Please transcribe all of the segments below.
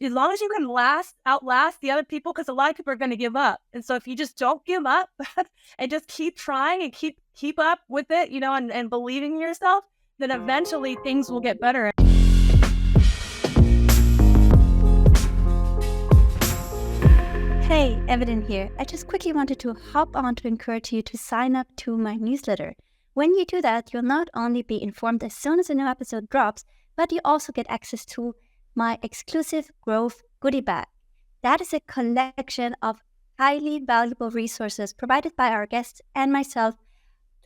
As long as you can outlast the other people, because a lot of people are going to give up. And so if you just don't give up and just keep trying and keep up with it, and believing in yourself, then eventually things will get better. Hey, Evelyn here. I just quickly wanted to hop on to encourage you to sign up to my newsletter. When you do that, you'll not only be informed as soon as a new episode drops, but you also get access to my exclusive Growth goodie bag. That is a collection of highly valuable resources provided by our guests and myself,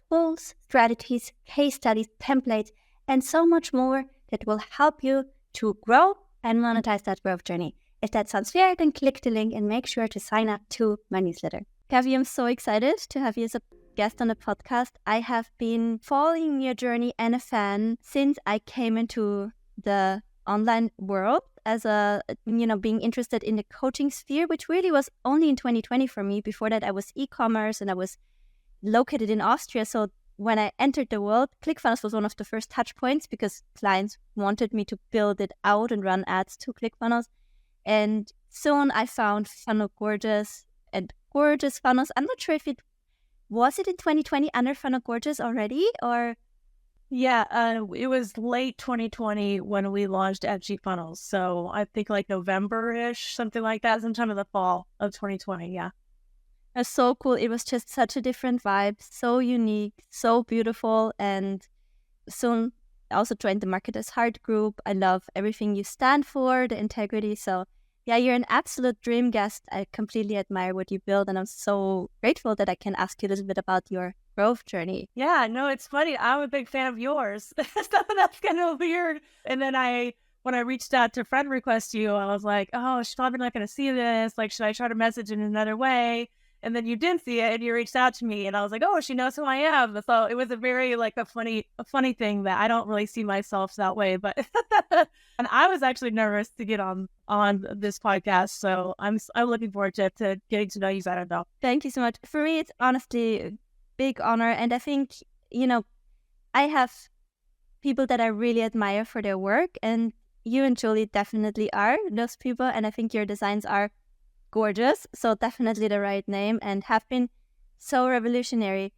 tools, strategies, case studies, templates, and so much more that will help you to grow and monetize that growth journey. If that sounds fair, then click the link and make sure to sign up to my newsletter. Cathy, I'm so excited to have you as a guest on the podcast. I have been following your journey and a fan since I came into the online world as being interested in the coaching sphere, which really was only in 2020 for me. Before that, I was e-commerce and I was located in Austria. So when I entered the world, ClickFunnels was one of the first touch points because clients wanted me to build it out and run ads to ClickFunnels. And soon I found Funnel Gorgeous and Gorgeous Funnels. I'm not sure if it in 2020 under Funnel Gorgeous already, or... Yeah, it was late 2020 when we launched FG Funnels. So I think like November-ish, something like that, sometime in the fall of 2020, yeah. It's so cool. It was just such a different vibe, so unique, so beautiful. And soon I also joined the Marketers Heart group. I love everything you stand for, the integrity. So yeah, you're an absolute dream guest. I completely admire what you build, and I'm so grateful that I can ask you a little bit about your growth journey. Yeah, no, it's funny. I'm a big fan of yours. That's kind of weird. And then when I reached out to friend request you, I was like, oh, she's probably not going to see this. Like, should I try to message in another way? And then you did see it and you reached out to me and I was like, oh, she knows who I am. So it was a very a funny thing that I don't really see myself that way, but and I was actually nervous to get on this podcast. So I'm looking forward to getting to know you better though. Thank you so much. For me, it's honestly a big honor. And I think, I have people that I really admire for their work, and you and Julie definitely are those people. And I think your designs are gorgeous, so definitely the right name, and have been so revolutionary.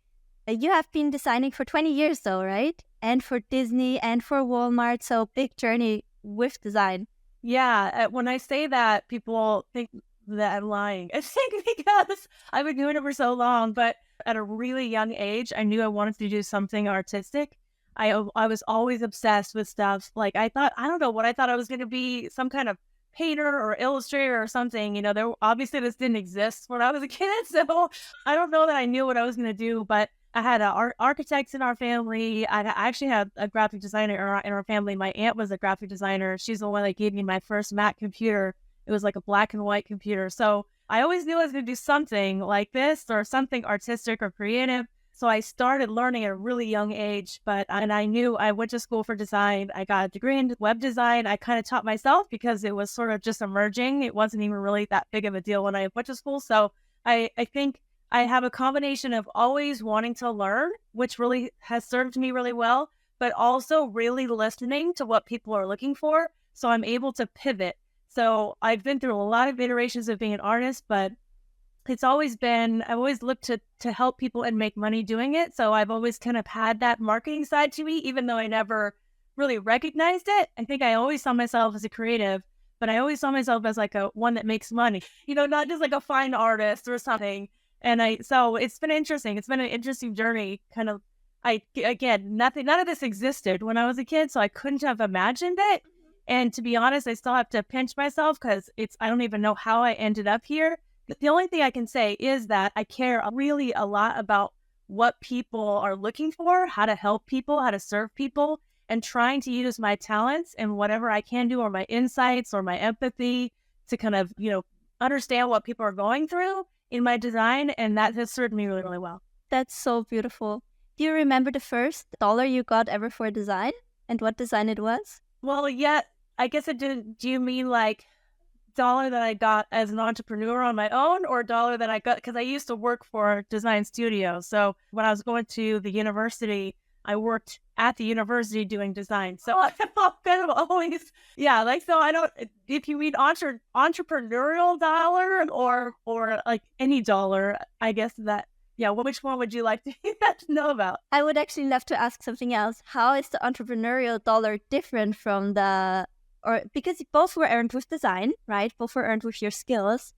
You have been designing for 20 years though, right? And for Disney and for Walmart, so big journey with design. Yeah, when I say that, people think that I'm lying. I think because I've been doing it for so long, but at a really young age, I knew I wanted to do something artistic. I was always obsessed with stuff. Like I thought I was going to be some kind of painter or illustrator or something. There obviously this didn't exist when I was a kid, so I don't know that I knew what I was going to do. But I had architects in our family. I actually had a graphic designer in our family. My aunt was a graphic designer. She's the one that gave me my first Mac computer. It was like a black and white computer. So I always knew I was going to do something like this or something artistic or creative. So I started learning at a really young age, and I knew I went to school for design. I got a degree in web design. I kind of taught myself because it was sort of just emerging. It wasn't even really that big of a deal when I went to school. So I think I have a combination of always wanting to learn, which really has served me really well, but also really listening to what people are looking for. So I'm able to pivot. So I've been through a lot of iterations of being an artist, but I've always looked to help people and make money doing it. So I've always kind of had that marketing side to me, even though I never really recognized it. I think I always saw myself as a creative, but I always saw myself as like one that makes money, not just like a fine artist or something. So it's been interesting. It's been an interesting journey. None of this existed when I was a kid, so I couldn't have imagined it. And to be honest, I still have to pinch myself because I don't even know how I ended up here. The only thing I can say is that I care really a lot about what people are looking for, how to help people, how to serve people, and trying to use my talents and whatever I can do, or my insights or my empathy to kind of, understand what people are going through in my design. And that has served me really, really well. That's so beautiful. Do you remember the first dollar you got ever for design and what design it was? Well, yeah, I guess it didn't. Do you mean like dollar that I got as an entrepreneur on my own, or dollar that I got because I used to work for a design studio? So when I was going to the university, I worked at the university doing design. So I've kind of always, yeah, like, so I don't, if you read entrepreneurial dollar or like any dollar, I guess that, yeah, well, which one would you like to know about? I would actually love to ask something else. How is the entrepreneurial dollar different from because both were earned with design, right? Both were earned with your skills.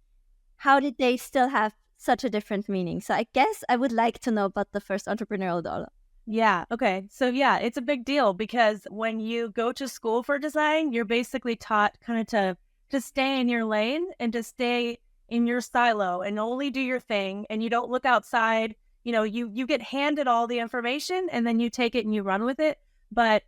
How did they still have such a different meaning? So I guess I would like to know about the first entrepreneurial dollar. Yeah. Okay. So yeah, it's a big deal because when you go to school for design, you're basically taught kind of to stay in your lane and to stay in your silo and only do your thing, and you don't look outside. You get handed all the information and then you take it and you run with it. But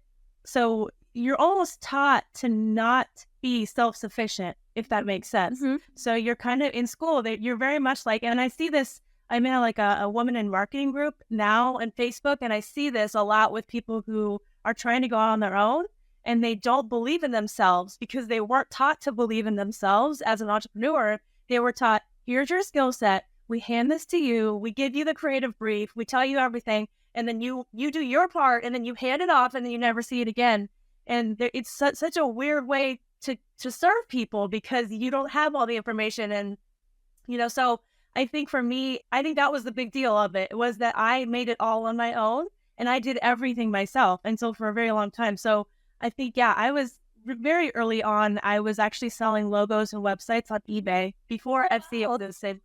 so you're almost taught to not be self-sufficient, if that makes sense. Mm-hmm. So you're kind of in school that you're very much like, and I see this, I'm in like a woman in marketing group now on Facebook, and I see this a lot with people who are trying to go out on their own and they don't believe in themselves because they weren't taught to believe in themselves as an entrepreneur. They were taught, here's your skill set. We hand this to you. We give you the creative brief. We tell you everything. And then you do your part and then you hand it off and then you never see it again. And it's such a weird way to serve people because you don't have all the information. And, so I think for me, I think that was the big deal of it, was that I made it all on my own and I did everything myself. And so for a very long time. So I think, yeah, I was very early on, I was actually selling logos and websites on eBay before Etsy existed.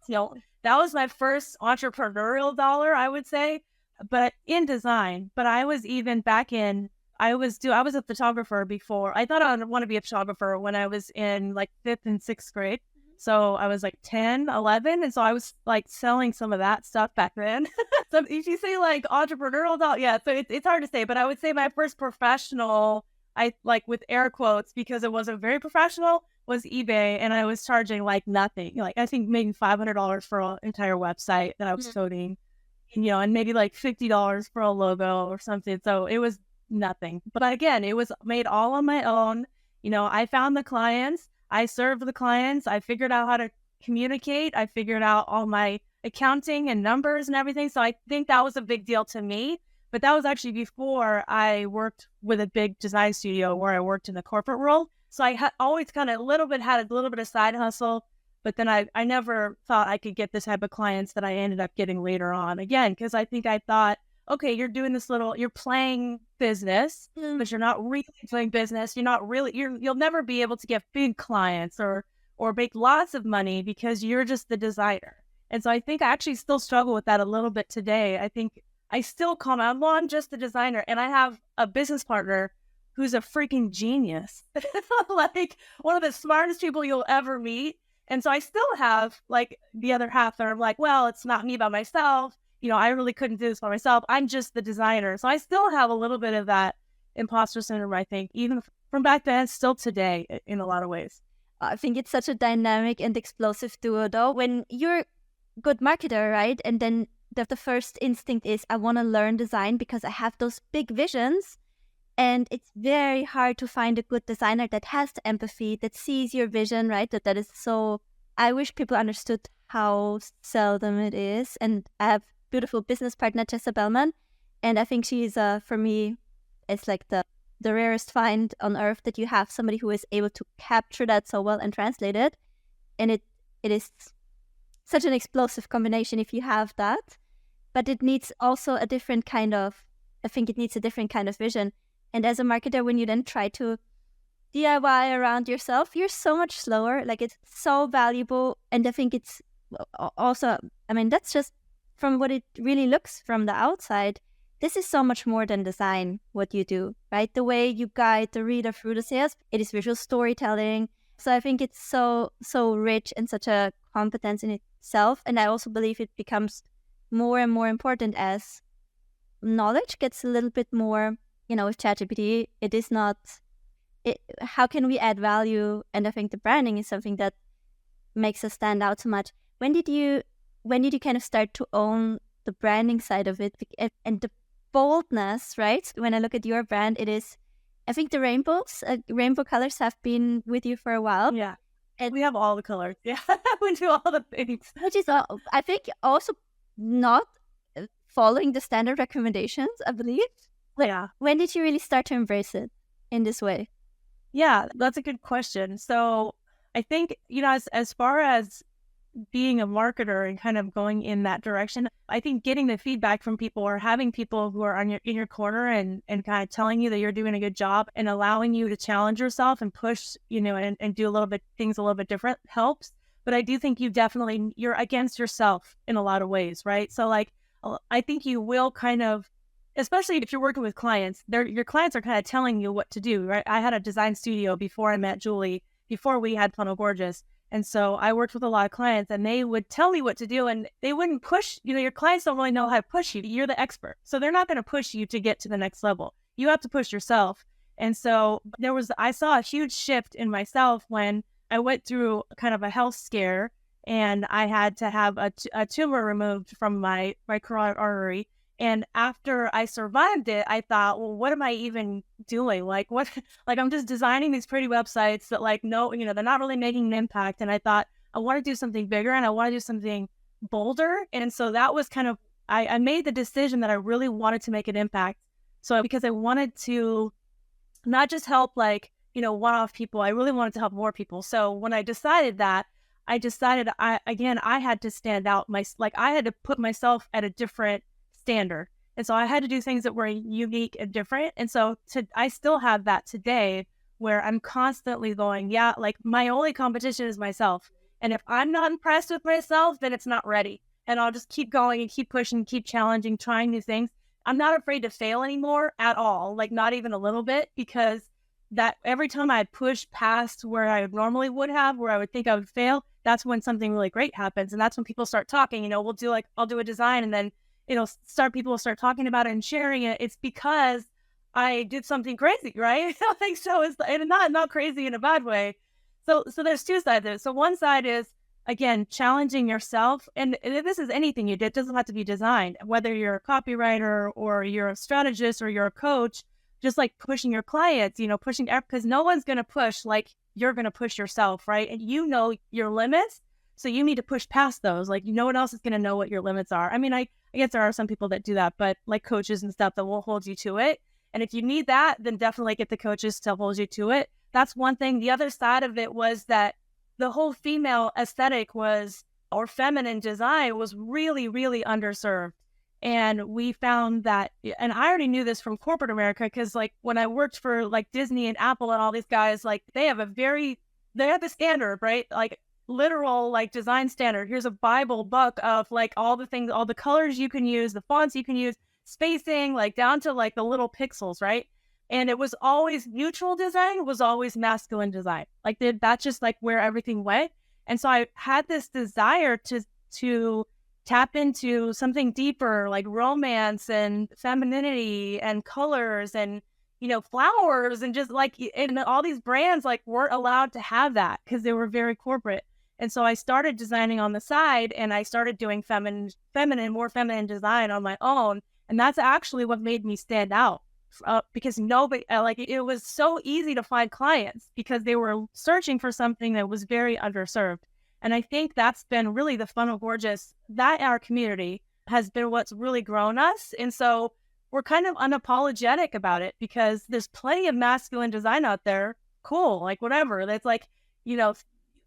That was my first entrepreneurial dollar, I would say, but in design. But I was even back in, I was a photographer before. I thought I would want to be a photographer when I was in like 5th and 6th grade. So I was like 10, 11. And so I was like selling some of that stuff back then. So if you say like entrepreneurial dollar, yeah, so it's hard to say, but I would say my first professional, I like with air quotes because it wasn't very professional, was eBay. And I was charging like nothing, like I think maybe $500 for an entire website that I was coding, and maybe like $50 for a logo or something. So it was nothing. But again, it was made all on my own. I found the clients, I served the clients, I figured out how to communicate, I figured out all my accounting and numbers and everything. So I think that was a big deal to me. But that was actually before I worked with a big design studio where I worked in the corporate world. So I always kind of had a little bit of side hustle, but then I never thought I could get this type of clients that I ended up getting later on. Again, because I think I thought, okay, you're doing this you're playing business, but you're not really playing business. You'll never be able to get big clients or make lots of money because you're just the designer. And so I think I actually still struggle with that a little bit today. I think I still call my mom just the designer, and I have a business partner who's a freaking genius, like one of the smartest people you'll ever meet. And so I still have like the other half that I'm like, well, it's not me by myself. I really couldn't do this by myself. I'm just the designer. So I still have a little bit of that imposter syndrome, I think, even from back then, still today in a lot of ways. I think it's such a dynamic and explosive duo, though. When you're a good marketer, right? And then the first instinct is, I want to learn design because I have those big visions. And it's very hard to find a good designer that has the empathy, that sees your vision, right? That is so, I wish people understood how seldom it is. And I have beautiful business partner, Tessa Bellman. And I think she's, for me, it's like the rarest find on earth, that you have somebody who is able to capture that so well and translate it. And it is such an explosive combination if you have that. But it needs also a different kind of vision. And as a marketer, when you then try to DIY around yourself, you're so much slower. Like, it's so valuable. And I think it's also, that's just from what it really looks from the outside. This is so much more than design, what you do, right? The way you guide the reader through the sales, it is visual storytelling. So I think it's so rich and such a competence in itself. And I also believe it becomes more and more important as knowledge gets a little bit more, with ChatGPT, it is not, how can we add value? And I think the branding is something that makes us stand out so much. When did you kind of start to own the branding side of it and the boldness, right? When I look at your brand, it is, I think the rainbow colors have been with you for a while. Yeah. And we have all the colors. Yeah. We do all the things. Which is, I think, also not following the standard recommendations, I believe. Yeah. When did you really start to embrace it in this way? Yeah, that's a good question. So I think, as far as being a marketer and kind of going in that direction, I think getting the feedback from people or having people who are in your corner and kind of telling you that you're doing a good job and allowing you to challenge yourself and push, and do things a little bit different helps. But I do think you're against yourself in a lot of ways, right? So like, I think you will kind of, especially if you're working with clients, your clients are kind of telling you what to do, right? I had a design studio before I met Julie, before we had Funnel Gorgeous. And so I worked with a lot of clients and they would tell me what to do and they wouldn't push, your clients don't really know how to push you. You're the expert. So they're not going to push you to get to the next level. You have to push yourself. And so I saw a huge shift in myself when I went through kind of a health scare and I had to have a tumor removed from my carotid artery. And after I survived it, I thought, well, what am I even doing? Like, what? Like, I'm just designing these pretty websites that, like, no, they're not really making an impact. And I thought, I want to do something bigger and I want to do something bolder. And so that was kind of, I made the decision that I really wanted to make an impact. So because I wanted to not just help, like, one-off people, I really wanted to help more people. So when I decided that, I had to stand out. I had to put myself at a different standard. And so I had to do things that were unique and different. And so I still have that today where I'm constantly going, yeah, like my only competition is myself. And if I'm not impressed with myself, then it's not ready. And I'll just keep going and keep pushing, keep challenging, trying new things. I'm not afraid to fail anymore at all, like not even a little bit, because that every time I push past where I normally would have, where I would think I would fail, that's when something really great happens. And that's when people start talking, I'll do a design and then people will start talking about it and sharing it. It's because I did something crazy, right? Like, so it's not crazy in a bad way. So there's two sides of it. So one side is, again, challenging yourself. And this is anything you do. It doesn't have to be designed, whether you're a copywriter or you're a strategist or you're a coach, just like pushing your clients, pushing, because no one's going to push like you're going to push yourself, right? And your limits. So you need to push past those. Like, no one else is going to know what your limits are. I mean, I guess there are some people that do that, but like coaches and stuff that will hold you to it. And if you need that, then definitely get the coaches to hold you to it. That's one thing. The other side of it was that the whole female aesthetic or feminine design was really, really underserved. And we found that, and I already knew this from corporate America, because like when I worked for like Disney and Apple and all these guys, like they have the standard, right? Like literal like design standard. Here's a Bible book of like all the things, all the colors you can use, the fonts you can use, spacing, like down to like the little pixels, right? And it was always neutral design was always masculine design. Like that's just like where everything went. And so I had this desire to tap into something deeper, like romance and femininity and colors and flowers, and just like, and all these brands like weren't allowed to have that because they were very corporate. And so I started designing on the side and I started doing more feminine design on my own. And that's actually what made me stand out because nobody, it was so easy to find clients because they were searching for something that was very underserved. And I think that's been really the Funnel Gorgeous, that our community has been what's really grown us. And so we're kind of unapologetic about it because there's plenty of masculine design out there. Cool. Like whatever. That's like,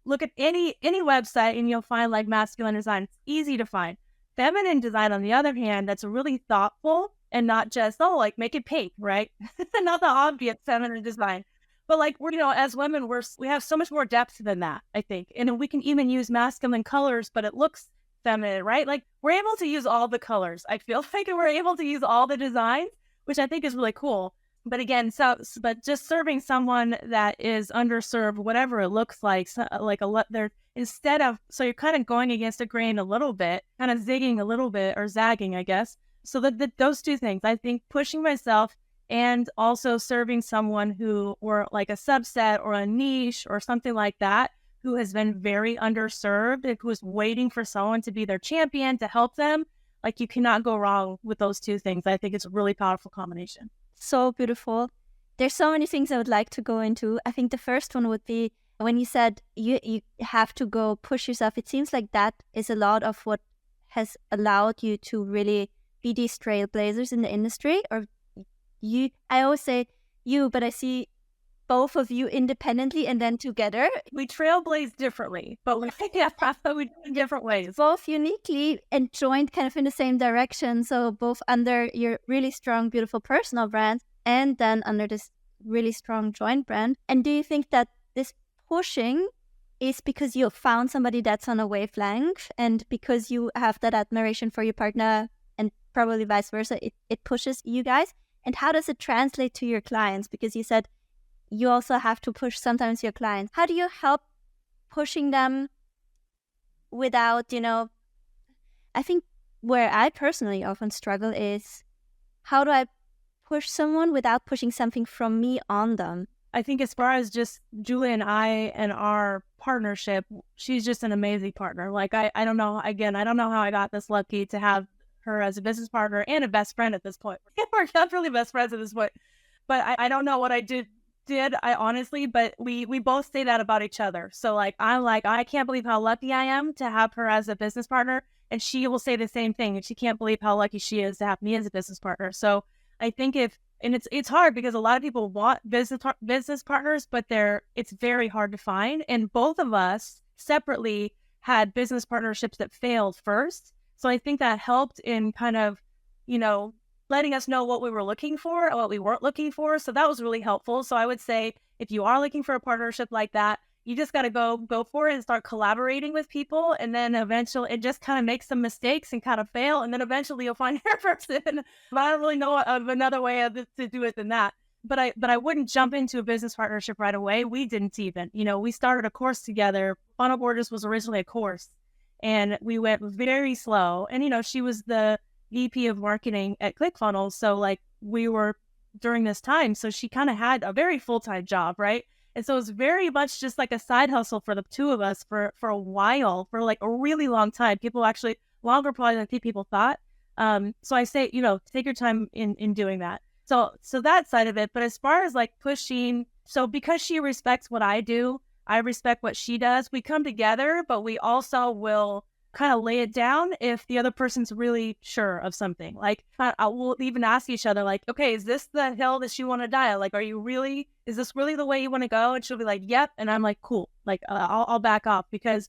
look at any website and you'll find like masculine design. It's easy to find. Feminine design, on the other hand, that's really thoughtful and not just, like make it pink, right? Not the obvious feminine design. But like we're, as women, we have so much more depth than that, I think. And we can even use masculine colors, but it looks feminine, right? Like we're able to use all the colors. I feel like we're able to use all the designs, which I think is really cool. But again, but just serving someone that is underserved, whatever it looks like, so you're kind of going against the grain a little bit, kind of zigging a little bit or zagging, I guess. So those two things, I think pushing myself and also serving someone who were like a subset or a niche or something like that, who has been very underserved, who is waiting for someone to be their champion to help them. Like you cannot go wrong with those two things. I think it's a really powerful combination. So beautiful. There's so many things I would like to go into. I think the first one would be when you said you have to go push yourself. It seems like that is a lot of what has allowed you to really be these trailblazers in the industry, or you. I always say you, but I see both of you independently and then together. We trailblaze differently, but we do it in different ways. Both uniquely and joined kind of in the same direction. So both under your really strong, beautiful personal brand and then under this really strong joint brand. And do you think that this pushing is because you found somebody that's on a wavelength and because you have that admiration for your partner and probably vice versa, it pushes you guys? And how does it translate to your clients? Because you said you also have to push sometimes your clients. How do you help pushing them without, I think where I personally often struggle is how do I push someone without pushing something from me on them? I think as far as just Julie and I and our partnership, she's just an amazing partner. Like, I don't know, again, I don't know how I got this lucky to have her as a business partner and a best friend at this point. We're not really best friends at this point, but I don't know what I did I honestly, but we both say that about each other. So like, I'm like, I can't believe how lucky I am to have her as a business partner. And she will say the same thing. And she can't believe how lucky she is to have me as a business partner. So I think it's hard because a lot of people want business partners, but it's very hard to find. And both of us separately had business partnerships that failed first. So I think that helped in kind of, letting us know what we were looking for and what we weren't looking for. So that was really helpful. So I would say if you are looking for a partnership like that, you just got to go for it and start collaborating with people. And then eventually it just kind of makes some mistakes and kind of fail. And then eventually you'll find your person. But I don't really know of another way to do it than that. But I wouldn't jump into a business partnership right away. We didn't even, we started a course together. Funnel Borders was originally a course and we went very slow. And, she was the VP of marketing at ClickFunnels. So like we were during this time. So she kind of had a very full-time job, right? And so it was very much just like a side hustle for the two of us for a while, for like a really long time. People actually longer probably than people thought. So I say, take your time in doing that. So that side of it. But as far as like pushing, so because she respects what I do, I respect what she does. We come together, but we also will kind of lay it down if the other person's really sure of something. Like we'll even ask each other like, okay, is this the hill that you want to die? Like, is this really the way you want to go? And she'll be like, yep. And I'm like, cool. Like I'll back off because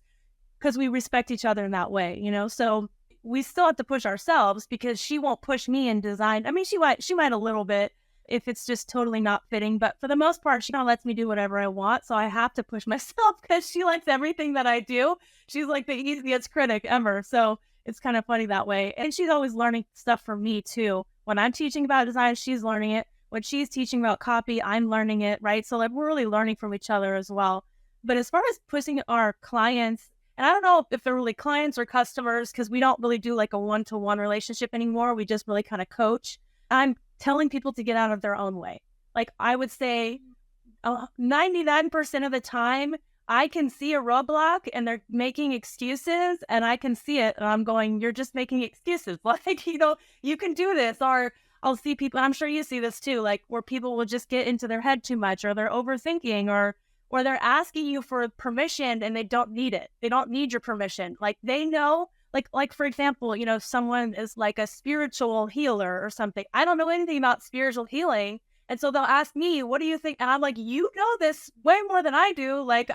we respect each other in that way, so we still have to push ourselves because she won't push me in design. I mean, she might a little bit if it's just totally not fitting, but for the most part, she kind of lets me do whatever I want. So I have to push myself because she likes everything that I do. She's like the easiest critic ever. So it's kind of funny that way. And she's always learning stuff from me too. When I'm teaching about design, she's learning it. When she's teaching about copy, I'm learning it, right? So like we're really learning from each other as well. But as far as pushing our clients, and I don't know if they're really clients or customers because we don't really do like a one-to-one relationship anymore. We just really kind of coach. I'm telling people to get out of their own way. Like I would say 99% of the time, I can see a roadblock and they're making excuses and I can see it and I'm going, you're just making excuses. Like, you can do this. Or I'll see people, I'm sure you see this too, like where people will just get into their head too much or they're overthinking or they're asking you for permission and they don't need it. They don't need your permission. Like they know, like for example, someone is like a spiritual healer or something. I don't know anything about spiritual healing. And so they'll ask me, what do you think? And I'm like, you know this way more than I do. Like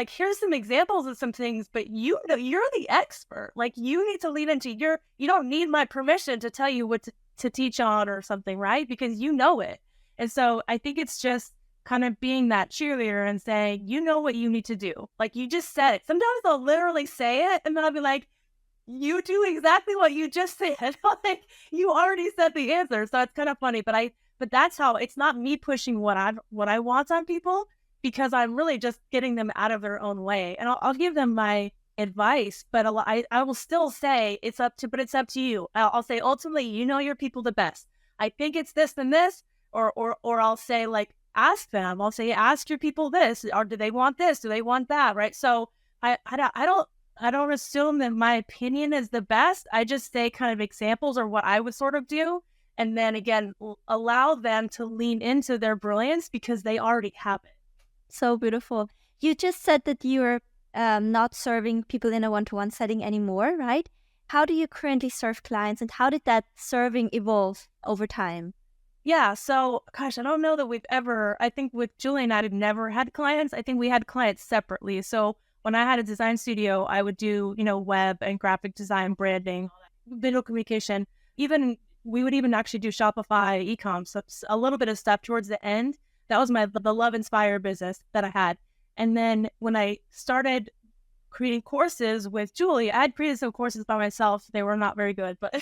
here's some examples of some things, but you're the expert. Like you need to lean into you don't need my permission to tell you what to teach on or something, right? Because you know it. And so I think it's just kind of being that cheerleader and saying, you know what you need to do. Like you just said it. Sometimes they'll literally say it and then I'll be like, you do exactly what you just said. Like you already said the answer. So it's kind of funny, but that's how it's not me pushing what I want on people because I'm really just getting them out of their own way. And I'll give them my advice, but I will still say it's up to you. I'll say, ultimately, your people the best. I think it's this and this, or I'll say like, ask them. I'll say, ask your people this, or do they want this? Do they want that? Right. So I don't assume that my opinion is the best. I just say kind of examples or what I would sort of do. And then again, allow them to lean into their brilliance because they already have it. So beautiful. You just said that you're not serving people in a one-to-one setting anymore, right? How do you currently serve clients and how did that serving evolve over time? Yeah. So, gosh, I don't know that we've ever, I think with Julie and I, we've never had clients. I think we had clients separately. So when I had a design studio, I would do, web and graphic design, branding, visual communication. Even we would even actually do Shopify, e-com, so a little bit of stuff towards the end. That was the Love Inspire business that I had. And then when I started creating courses with Julie, I had created some courses by myself. They were not very good, but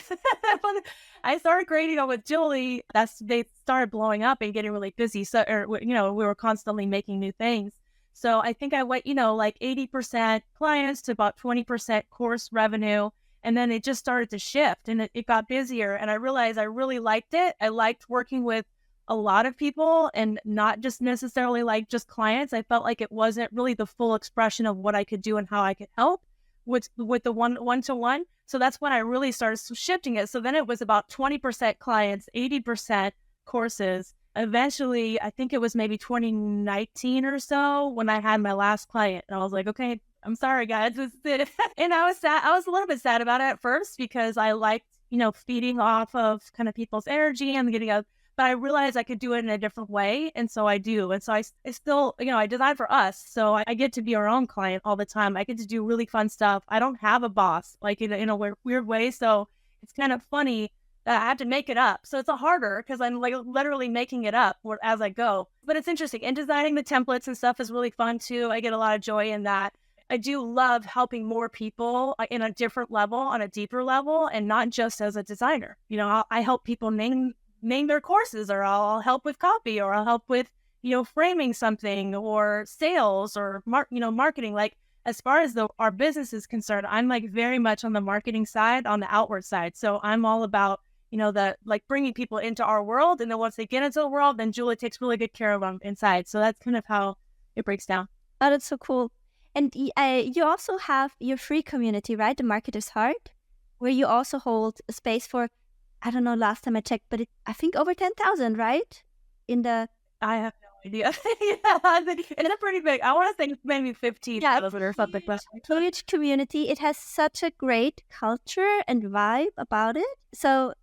when I started creating them with Julie, they started blowing up and getting really busy. So, we were constantly making new things. So I think I went, like 80% clients to about 20% course revenue. And then it just started to shift and it got busier. And I realized I really liked it. I liked working with a lot of people and not just necessarily like just clients. I felt like it wasn't really the full expression of what I could do and how I could help with the one-to-one. So that's when I really started shifting it. So then it was about 20% clients, 80% courses. Eventually, I think it was maybe 2019 or so when I had my last client. And I was like, okay, I'm sorry, guys. This is it. And I was sad. I was a little bit sad about it at first because I liked, feeding off of kind of people's energy and getting a, but I realized I could do it in a different way. And so I do. And so I still, I design for us. So I get to be our own client all the time. I get to do really fun stuff. I don't have a boss, like in a weird way. So it's kind of funny that I have to make it up. So it's a harder because I'm like literally making it up as I go. But it's interesting. And designing the templates and stuff is really fun too. I get a lot of joy in that. I do love helping more people in a different level, on a deeper level, and not just as a designer. I help people name their courses, or I'll help with copy, or I'll help with, framing something, or sales, or marketing. Like as far as our business is concerned, I'm like very much on the marketing side, on the outward side. So I'm all about, the like bringing people into our world. And then once they get into the world, then Julie takes really good care of them inside. So that's kind of how it breaks down. Oh, that's so cool. And you also have your free community, right? The Marketer's Heart, where you also hold a space for, I don't know, last time I checked, but I think over 10,000, right? I have no idea. It's pretty big. I want to say maybe 15,000 or something. But huge community. It has such a great culture and vibe about it. So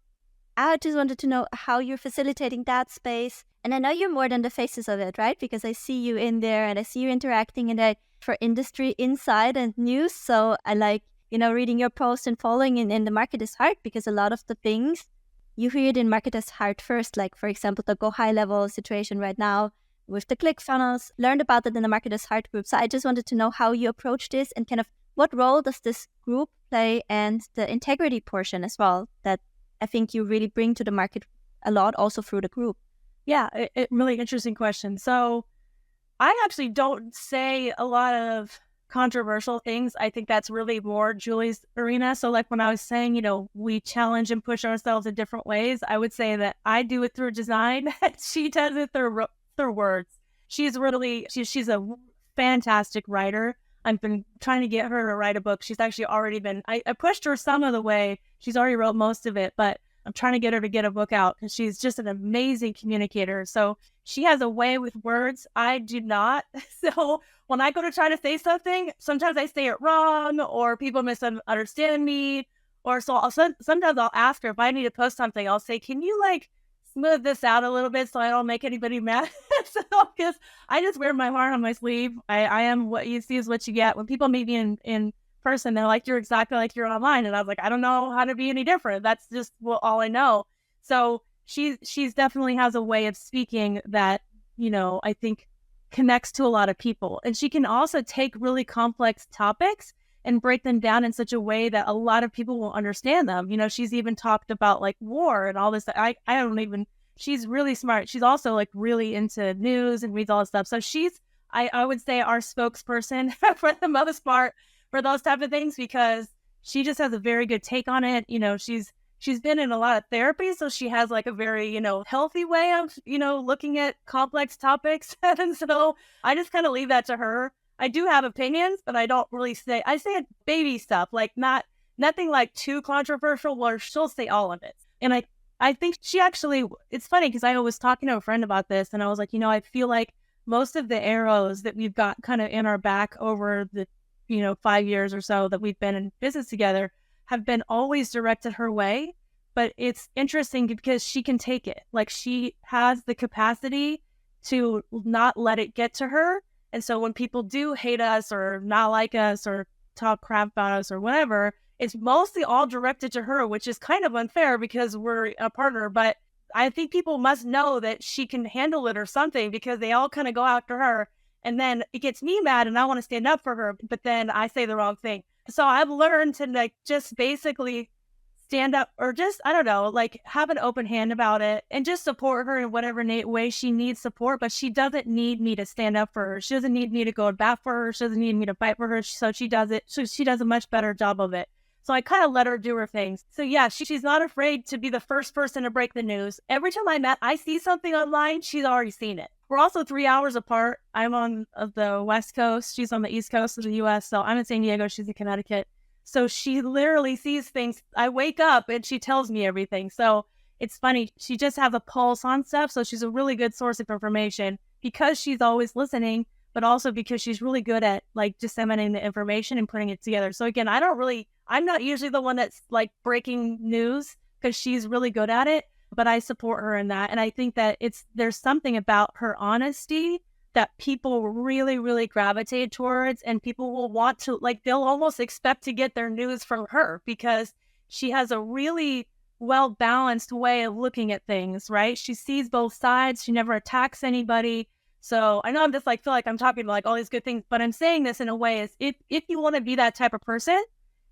I just wanted to know how you're facilitating that space. And I know you're more than the faces of it, right? Because I see you in there and I see you interacting for industry insight and news. So I like, reading your posts and following in the Marketer's Heart, because a lot of the things you hear it in Marketer's Heart first, like, for example, the Go High Level situation right now with the click funnels, learned about it in the Marketer's Heart group. So I just wanted to know how you approach this and kind of what role does this group play, and the integrity portion as well, that I think you really bring to the market a lot also through the group. Yeah, really interesting question. So I actually don't say a lot of controversial things. I think that's really more Julie's arena. So like when I was saying, we challenge and push ourselves in different ways, I would say that I do it through design. She does it through words. She's a fantastic writer. I've been trying to get her to write a book. She's actually already been, I pushed her some of the way. She's already wrote most of it, but I'm trying to get her to get a book out because she's just an amazing communicator. So she has a way with words. I do not. So when I go to try to say something, sometimes I say it wrong, or people misunderstand me. Or sometimes I'll ask her if I need to post something. I'll say, can you like smooth this out a little bit so I don't make anybody mad? So because I just wear my heart on my sleeve. I am what you see is what you get. When people meet me in person, they're like, you're exactly like you're online. And I was like, I don't know how to be any different. That's just all I know. So she's definitely has a way of speaking that, I think connects to a lot of people. And she can also take really complex topics and break them down in such a way that a lot of people will understand them. She's even talked about like war and all this. She's really smart. She's also like really into news and reads all this stuff. So I would say our spokesperson for the most part for those type of things, because she just has a very good take on it. She's been in a lot of therapy, so she has like a very, healthy way of, looking at complex topics. And so I just kind of leave that to her. I do have opinions, but I don't really I say baby stuff, like nothing like too controversial, where she'll say all of it. And I think she actually, it's funny because I was talking to a friend about this, and I was like, I feel like most of the arrows that we've got kind of in our back over the 5 years or so that we've been in business together have been always directed her way. but it's interesting because she can take it. Like, she has the capacity to not let it get to her. And so when people do hate us or not like us or talk crap about us or whatever, it's mostly all directed to her, which is kind of unfair because we're a partner. But I think people must know that she can handle it or something, because they all kind of go after her. And then it gets me mad and I want to stand up for her, but then I say the wrong thing. So I've learned to like just basically stand up, or just, I don't know, like have an open hand about it and just support her in whatever way she needs support. But she doesn't need me to stand up for her. She doesn't need me to go to bat for her. She doesn't need me to fight for her. So she does it. So she does a much better job of it. So I kind of let her do her things. So yeah, she's not afraid to be the first person to break the news. Every time I see something online, she's already seen it. We're also 3 hours apart. I'm on the West Coast. She's on the East Coast of the U.S. So I'm in San Diego. She's in Connecticut. So she literally sees things. I wake up and she tells me everything. So it's funny. She just has a pulse on stuff. So she's a really good source of information because she's always listening, but also because she's really good at like disseminating the information and putting it together. So again, I'm not usually the one that's like breaking news because she's really good at it, but I support her in that. And I think that there's something about her honesty that people really, really gravitate towards, and people will want to, like, they'll almost expect to get their news from her because she has a really well-balanced way of looking at things, right? She sees both sides. She never attacks anybody. So I know I'm just like, feel like I'm talking like all these good things, but I'm saying this in a way is if you want to be that type of person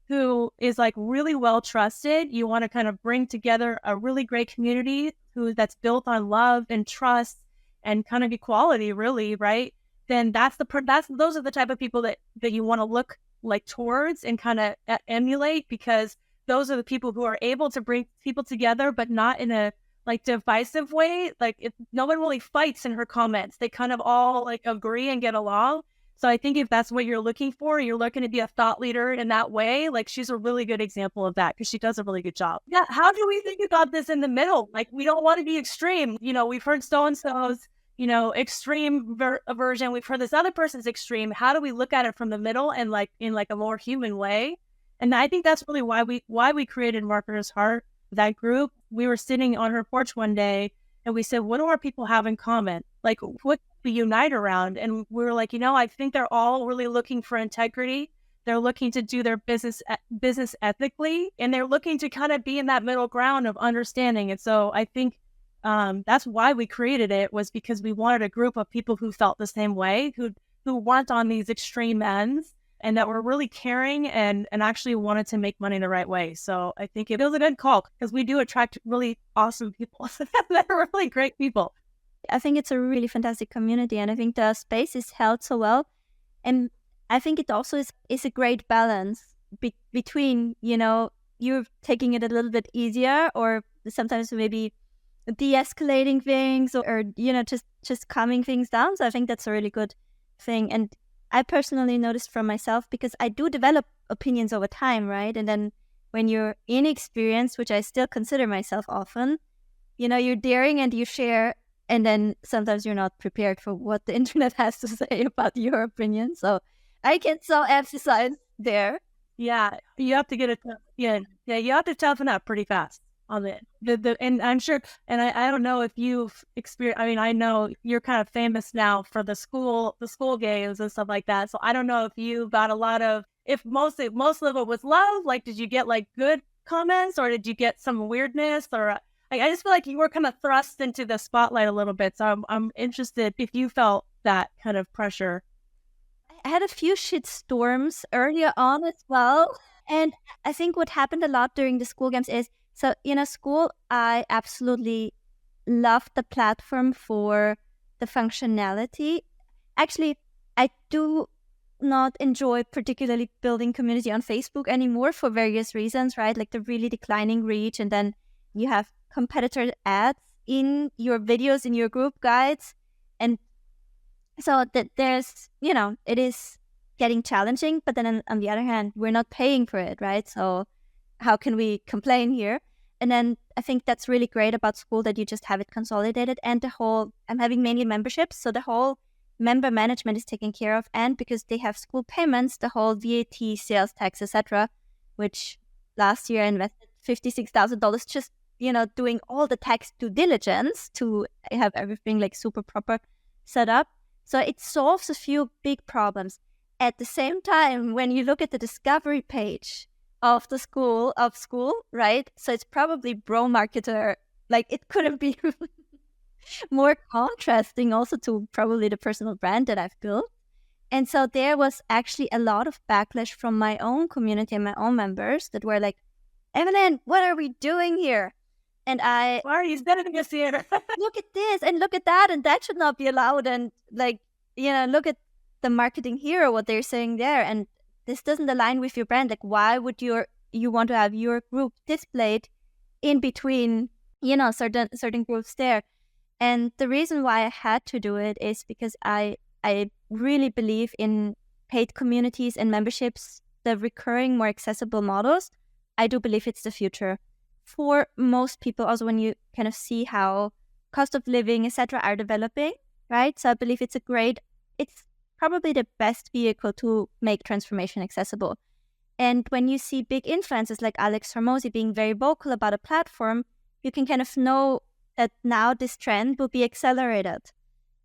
who is like really well trusted, you want to kind of bring together a really great community that's built on love and trust and kind of equality, really, right? Then those are the type of people that you want to look like towards and kind of emulate, because those are the people who are able to bring people together, but not in a like divisive way. Like, if no one really fights in her comments, they kind of all like agree and get along. So I think if that's what you're looking for, you're looking to be a thought leader in that way, like she's a really good example of that because she does a really good job. Yeah. How do we think about this in the middle? Like, we don't want to be extreme. You know, we've heard so-and-so's, extreme version. We've heard this other person's extreme. How do we look at it from the middle and like in like a more human way? And I think that's really why we created Marketer's Heart, that group. We were sitting on her porch one day and we said, what do our people have in common? Like, what we unite around? And we were like, I think they're all really looking for integrity. They're looking to do their business ethically, and they're looking to kind of be in that middle ground of understanding. And so I think that's why we created it, was because we wanted a group of people who felt the same way, who weren't on these extreme ends, and that were really caring and actually wanted to make money the right way. So I think it was a good call because we do attract really awesome people. They're really great people. I think it's a really fantastic community, and I think the space is held so well. And I think it also is a great balance between, you're taking it a little bit easier, or sometimes maybe de-escalating things, or just calming things down. So I think that's a really good thing. And I personally noticed from myself, because I do develop opinions over time, right? And then when you're inexperienced, which I still consider myself often, you're daring and you share, and then sometimes you're not prepared for what the internet has to say about your opinion. So I can emphasize there. Yeah, you have to get it. Yeah, you have to toughen up pretty fast on it. And I'm sure, and I don't know if you've experienced. I mean, I know you're kind of famous now for the school games and stuff like that. So I don't know if you got a lot of, if most of it was love. Like, did you get like good comments, or did you get some weirdness, or? I just feel like you were kind of thrust into the spotlight a little bit. So I'm interested if you felt that kind of pressure. I had a few shit storms earlier on as well. And I think what happened a lot during the school games is, so school, I absolutely loved the platform for the functionality. Actually, I do not enjoy particularly building community on Facebook anymore for various reasons, right? Like the really declining reach, and then you have competitor ads in your videos, in your group guides. And so that there's, it is getting challenging, but then on the other hand, we're not paying for it, right? So how can we complain here? And then I think that's really great about school, that you just have it consolidated, and I'm having mainly memberships. So the whole member management is taken care of. And because they have school payments, the whole VAT, sales tax, etc., which last year I invested $56,000 just, doing all the tax due diligence to have everything like super proper set up. So it solves a few big problems. At the same time, when you look at the discovery page of the school, right? So it's probably bro marketer. Like, it couldn't be more contrasting also to probably the personal brand that I've built. And so there was actually a lot of backlash from my own community and my own members that were like, Evelyn, what are we doing here? And why are you sending us here? Look at this and look at that, and that should not be allowed. And like, look at the marketing here, what they're saying there, and this doesn't align with your brand. Like, why would you want to have your group displayed in between, certain groups there? And the reason why I had to do it is because I really believe in paid communities and memberships, the recurring, more accessible models. I do believe it's the future for most people. Also, when you kind of see how cost of living, etc., are developing, right? So I believe it's probably the best vehicle to make transformation accessible. And when you see big influencers like Alex Hormozi being very vocal about a platform, you can kind of know that now this trend will be accelerated.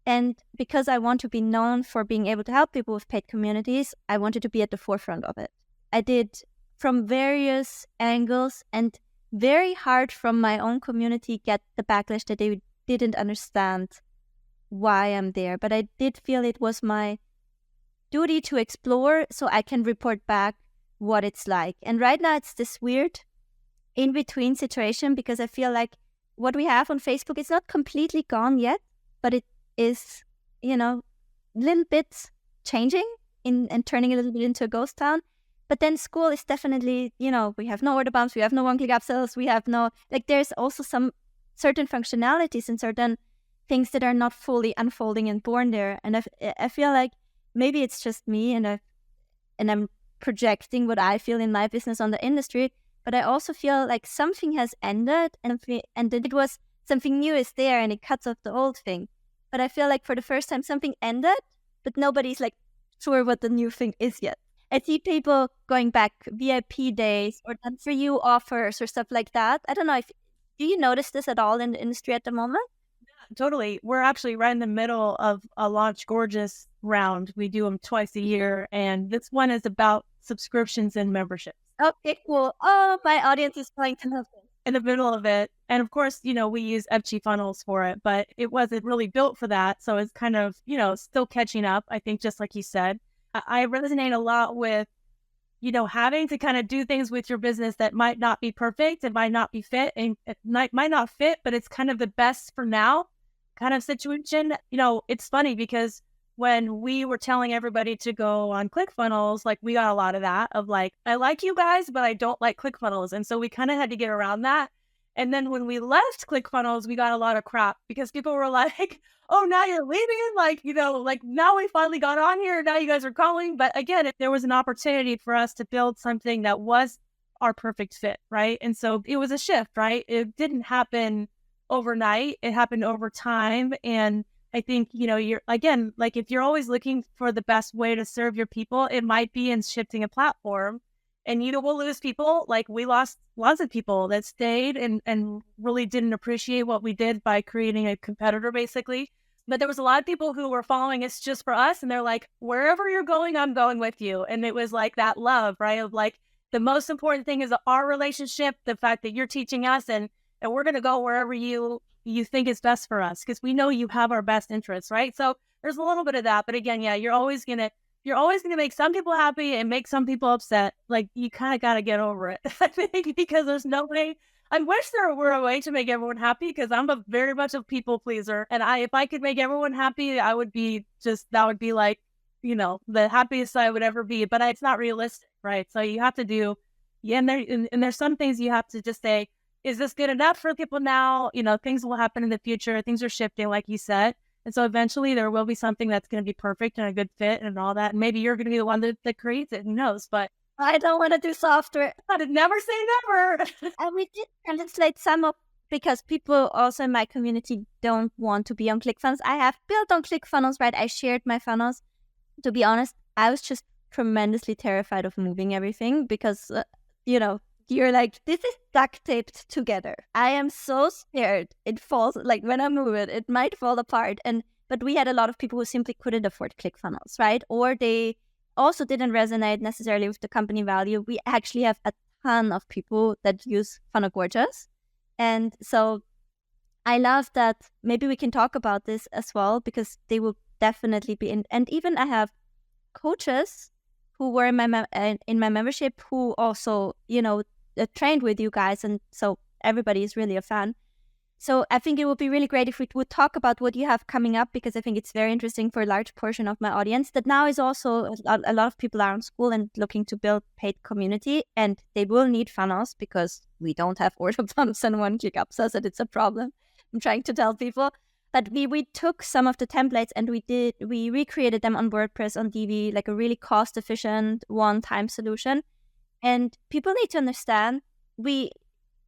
And because I want to be known for being able to help people with paid communities, I wanted to be at the forefront of it. I did from various angles, and very hard from my own community get the backlash that they didn't understand why I'm there. But I did feel it was my duty to explore so I can report back what it's like. And right now it's this weird in-between situation, because I feel like what we have on Facebook is not completely gone yet, but it is, little bit changing and turning a little bit into a ghost town. But then school is definitely, we have no order bumps, we have no one-click upsells, we have no, there's also some certain functionalities and certain things that are not fully unfolding and born there. And I feel like maybe it's just me and I'm projecting what I feel in my business on the industry, but I also feel like something has ended and then it was something new is there and it cuts off the old thing. But I feel like for the first time something ended, but nobody's like sure what the new thing is yet. I see people going back VIP days or done for you offers or stuff like that. I don't know do you notice this at all in the industry at the moment? Yeah, totally. We're actually right in the middle of a Launch Gorgeous round. We do them twice a year, and this one is about subscriptions and memberships. Okay, cool. Oh, my audience is going to love this. In the middle of it. And of course, we use FG funnels for it, but it wasn't really built for that. So it's kind of, still catching up, I think, just like you said. I resonate a lot with, having to kind of do things with your business that might not be perfect, it might not be fit, and it might not fit, but it's kind of the best for now kind of situation. It's funny because when we were telling everybody to go on ClickFunnels, like, we got a lot of that of like, I like you guys, but I don't like ClickFunnels. And so we kind of had to get around that. And then when we left ClickFunnels, we got a lot of crap because people were like, oh, now you're leaving? Like, now we finally got on here. Now you guys are calling. But again, if there was an opportunity for us to build something that was our perfect fit, right? And so it was a shift, right? It didn't happen overnight. It happened over time. And I think, you're, again, like, if you're always looking for the best way to serve your people, it might be in shifting a platform. And, we'll lose people. Like, we lost lots of people that stayed and really didn't appreciate what we did by creating a competitor, basically. But there was a lot of people who were following us just for us. And they're like, wherever you're going, I'm going with you. And it was like that love, right? Of like, the most important thing is our relationship, the fact that you're teaching us, and we're going to go wherever you think is best for us, because we know you have our best interests, right? So there's a little bit of that. But again, yeah, you're always going to make some people happy and make some people upset. Like, you kind of got to get over it, I think, because there's no way. I wish there were a way to make everyone happy, because I'm very much a people pleaser. And if I could make everyone happy, that would be like, the happiest I would ever be. But it's not realistic, right? So you have to do, and there's some things you have to just say, is this good enough for people now? Things will happen in the future. Things are shifting, like you said. And so eventually there will be something that's going to be perfect and a good fit and all that. And maybe you're going to be the one that creates it. Who knows? But I don't want to do software. I'd never say never. And we did translate some of, because people also in my community don't want to be on ClickFunnels. I have built on ClickFunnels, right? I shared my funnels. To be honest, I was just tremendously terrified of moving everything because, you you're like, this is duct taped together. I am so scared it falls, like when I move it, it might fall apart. But we had a lot of people who simply couldn't afford ClickFunnels, right? Or they also didn't resonate necessarily with the company value. We actually have a ton of people that use Funnel Gorgeous. And so I love that. Maybe we can talk about this as well, because they will definitely be in. And even I have coaches who were in my membership who also, trained with you guys. And so everybody is really a fan. So I think it would be really great if we would talk about what you have coming up, because I think it's very interesting for a large portion of my audience that now is also a lot of people are in school and looking to build paid community, and they will need funnels because we don't have order pumps and one-click upsells, and it's a problem. I'm trying to tell people. But we took some of the templates and we recreated them on WordPress, on Divi, like a really cost-efficient one-time solution. And people need to understand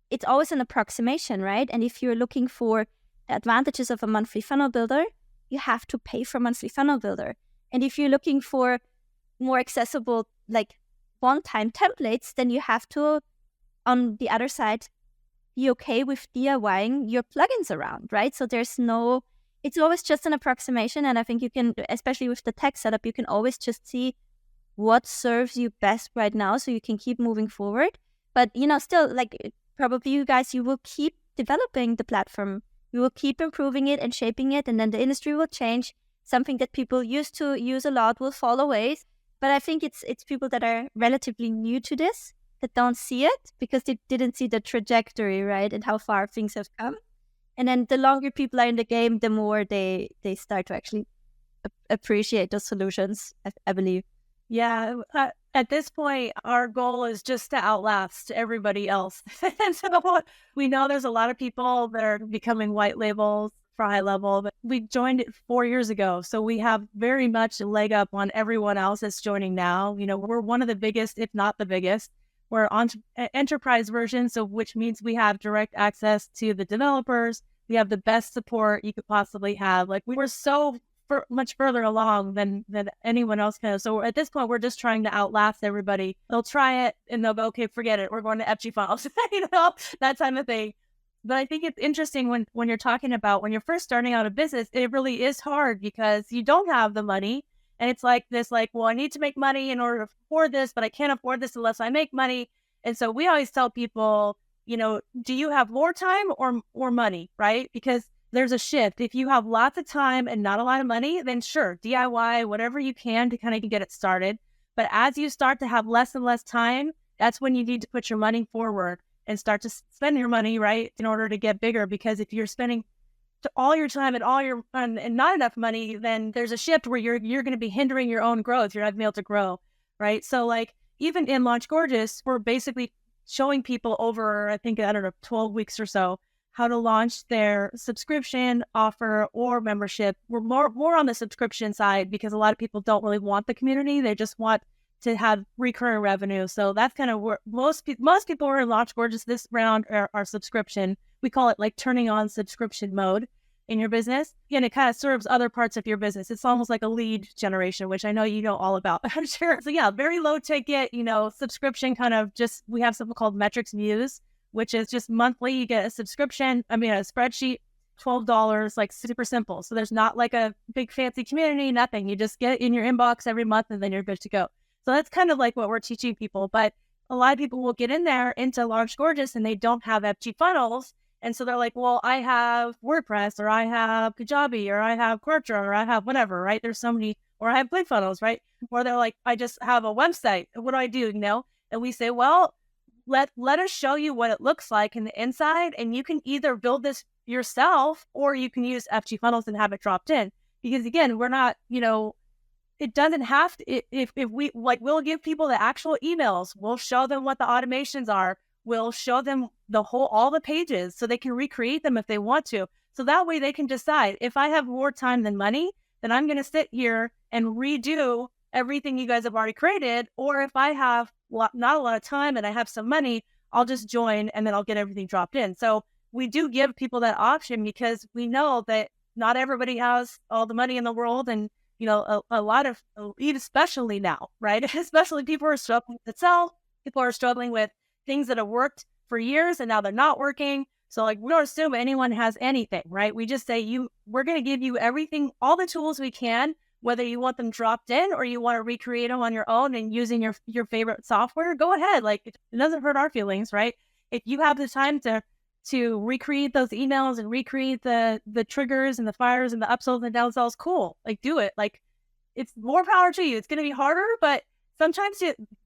it's always an approximation, right? And if you're looking for the advantages of a monthly funnel builder, you have to pay for a monthly funnel builder. And if you're looking for more accessible, like one-time templates, then you have to, on the other side, be okay with DIYing your plugins around, right? So it's always just an approximation. And I think you can, especially with the tech setup, you can always just see what serves you best right now so you can keep moving forward. But, still, like, probably you will keep developing the platform. You will keep improving it and shaping it, and then the industry will change. Something that people used to use a lot will fall away. But I think it's people that are relatively new to this that don't see it because they didn't see the trajectory, right, and how far things have come. And then the longer people are in the game, the more they start to actually appreciate those solutions, I believe. Yeah. At this point, our goal is just to outlast everybody else. And so we know there's a lot of people that are becoming white labels for high level, but we joined it 4 years ago. So we have very much a leg up on everyone else that's joining now. We're one of the biggest, if not the biggest. We're on enterprise version, so which means we have direct access to the developers. We have the best support you could possibly have. Like, we were so much further along than anyone else can. So at this point, we're just trying to outlast everybody. They'll try it and they'll go, okay, forget it. We're going to FG files, that type of thing. But I think it's interesting when you're talking about when you're first starting out a business, it really is hard because you don't have the money. And it's like this, well, I need to make money in order to afford this, but I can't afford this unless I make money. And so we always tell people, do you have more time or money, right? Because there's a shift. If you have lots of time and not a lot of money, then sure, DIY, whatever you can to kind of get it started. But as you start to have less and less time, that's when you need to put your money forward and start to spend your money, right, in order to get bigger. Because if you're spending all your time and not enough money, then there's a shift where you're going to be hindering your own growth. You're not going to be able to grow, right? So like even in Launch Gorgeous, we're basically showing people over, I think, 12 weeks or so, how to launch their subscription offer or membership. We're more on the subscription side because a lot of people don't really want the community. They just want to have recurring revenue. So that's kind of where most people are in Launch Gorgeous this round are subscription. We call it like turning on subscription mode in your business. And it kind of serves other parts of your business. It's almost like a lead generation, which I know you know all about, I'm sure. So yeah, very low ticket, subscription kind of just, we have something called Metrics Views, which is just monthly. You get a subscription, a spreadsheet, $12, like super simple. So there's not like a big fancy community, nothing. You just get it in your inbox every month and then you're good to go. So that's kind of like what we're teaching people. But a lot of people will get in there into Launch Gorgeous and they don't have FG funnels. And so they're like, well, I have WordPress, or I have Kajabi, or I have Quertra, or I have whatever, right? There's so many, or I have ClickFunnels, right? Or they're like, I just have a website. What do I do, And we say, well, let us show you what it looks like in the inside. And you can either build this yourself, or you can use FG funnels and have it dropped in. Because again, we're not, it doesn't have to, if we, like, we'll give people the actual emails, we'll show them what the automations are. We'll show them all the pages so they can recreate them if they want to. So that way they can decide, if I have more time than money, then I'm going to sit here and redo everything you guys have already created. Or if I have not a lot of time and I have some money, I'll just join and then I'll get everything dropped in. So we do give people that option because we know that not everybody has all the money in the world. And, a lot of, especially now, right? Especially people are struggling to sell. People are struggling with things that have worked for years and now they're not working. So like, we don't assume anyone has anything, right? We just say we're going to give you everything, all the tools we can, whether you want them dropped in or you want to recreate them on your own and using your favorite software, go ahead. Like, it doesn't hurt our feelings, right? If you have the time to recreate those emails and recreate the triggers and the fires and the upsells and downsells, cool. Like, do it. Like, it's more power to you. It's going to be harder, but sometimes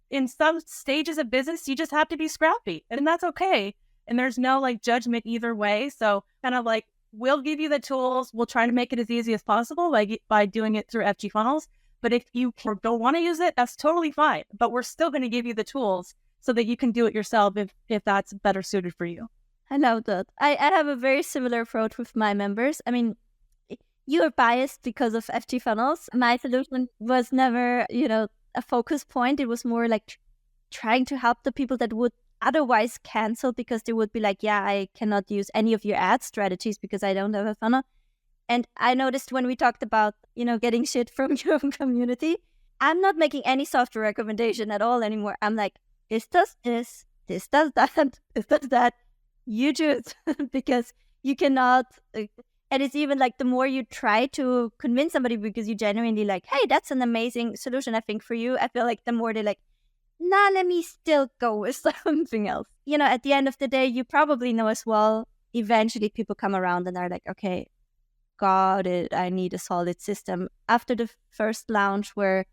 in some stages of business, you just have to be scrappy, and that's okay. And there's no like judgment either way. So kind of like, we'll give you the tools. We'll try to make it as easy as possible by doing it through FG funnels. But if you don't want to use it, that's totally fine. But we're still going to give you the tools so that you can do it yourself if that's better suited for you. I love that. I have a very similar approach with my members. I mean, you are biased because of FG funnels. My solution was never, a focus point. It was more like trying to help the people that would otherwise cancel because they would be like, yeah, I cannot use any of your ad strategies because I don't have a funnel. And I noticed when we talked about, getting shit from your own community, I'm not making any software recommendation at all anymore. I'm like, this does this does that, this does that. You choose because you cannot. And it's even like the more you try to convince somebody because you genuinely like, hey, that's an amazing solution, I think, for you. I feel like the more they're like, nah, let me still go with something else. At the end of the day, you probably know as well, eventually people come around and are like, okay, got it. I need a solid system. After the first launch where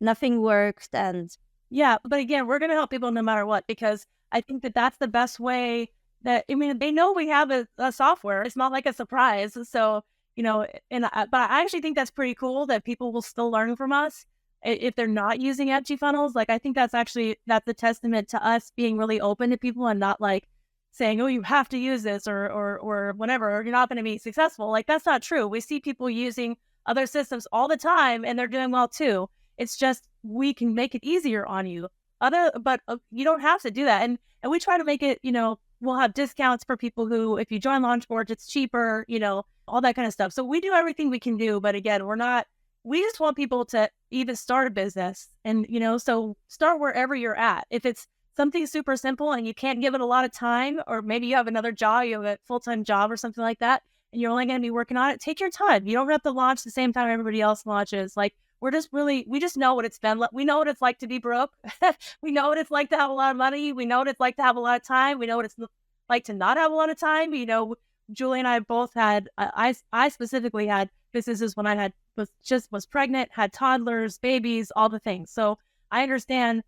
nothing worked and... Yeah, but again, we're going to help people no matter what, because I think that's the best way they know we have a software. It's not like a surprise. So, but I actually think that's pretty cool that people will still learn from us if they're not using FG funnels. Like, I think that's a testament to us being really open to people and not like saying, oh, you have to use this or whatever, or you're not going to be successful. Like, that's not true. We see people using other systems all the time and they're doing well too. It's just, we can make it easier on you. But you don't have to do that. And we try to make it, we'll have discounts for people who, if you join Launchboard, it's cheaper, all that kind of stuff. So we do everything we can do. But again, we just want people to even start a business and, so start wherever you're at. If it's something super simple and you can't give it a lot of time, or maybe you have another job, you have a full-time job or something like that, and you're only going to be working on it, take your time. You don't have to launch the same time everybody else launches. Like, we just know what it's been. We know what it's like to be broke. We know what it's like to have a lot of money. We know what it's like to have a lot of time. We know what it's like to not have a lot of time. Julie and I both had, I specifically had businesses when I was pregnant, had toddlers, babies, all the things. So I understand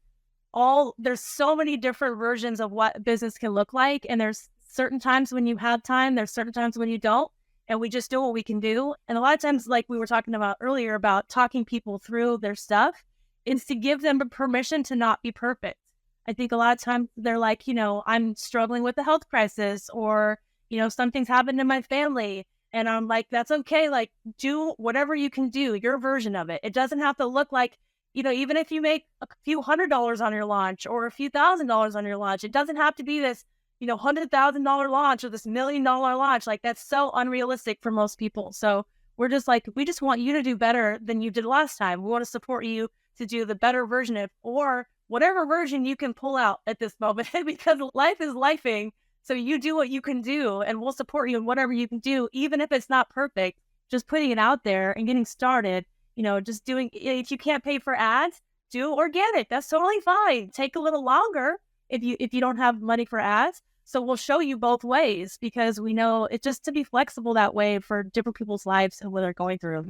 there's so many different versions of what business can look like. And there's certain times when you have time, there's certain times when you don't. And we just do what we can do. And a lot of times, like we were talking about earlier, about talking people through their stuff, is to give them permission to not be perfect. I think a lot of times they're like, I'm struggling with a health crisis, or, something's happened in my family. And I'm like, that's okay. Like, do whatever you can do, your version of it. It doesn't have to look like, even if you make a few $100 on your launch or a few $1,000s on your launch, it doesn't have to be this $100,000 launch or this $1 million launch. Like, that's so unrealistic for most people. So we're just like, we just want you to do better than you did last time. We want to support you to do the better version of, or whatever version you can pull out at this moment, because life is lifing. So you do what you can do, and we'll support you in whatever you can do, even if it's not perfect. Just putting it out there and getting started, just doing, if you can't pay for ads, do organic. That's totally fine. Take a little longer if you don't have money for ads. So we'll show you both ways, because we know it's just to be flexible that way for different people's lives and what they're going through.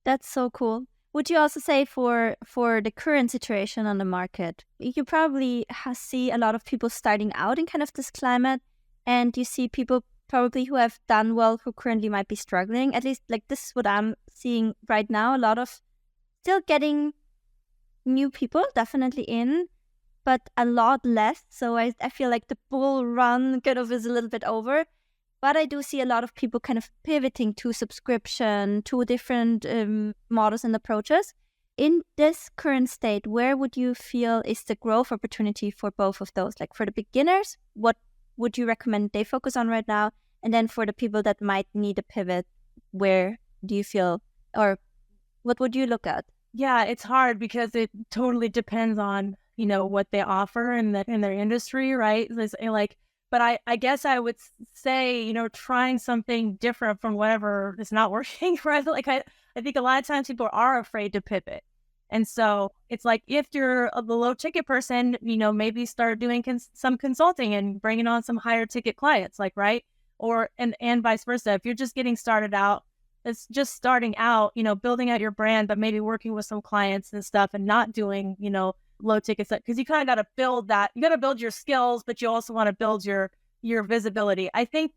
That's so cool. Would you also say for the current situation on the market, you probably see a lot of people starting out in kind of this climate, and you see people probably who have done well who currently might be struggling. At least, like, this is what I'm seeing right now. A lot of still getting new people definitely in, but a lot less. So I feel like the bull run kind of is a little bit over. But I do see a lot of people kind of pivoting to subscription, to different models and approaches. In this current state, where would you feel is the growth opportunity for both of those? Like, for the beginners, what would you recommend they focus on right now? And then for the people that might need a pivot, where do you feel, or what would you look at? Yeah, it's hard because it totally depends on, what they offer in their industry, right? But I guess I would say, trying something different from whatever is not working, right? I think a lot of times people are afraid to pivot. And so it's like, if you're the low ticket person, maybe start doing some consulting and bringing on some higher ticket clients, right? And vice versa. If you're just getting started out, it's just starting out, building out your brand, but maybe working with some clients and stuff and not doing, low ticket stuff, because you kind of got to build that. You got to build your skills, but you also want to build your visibility. I think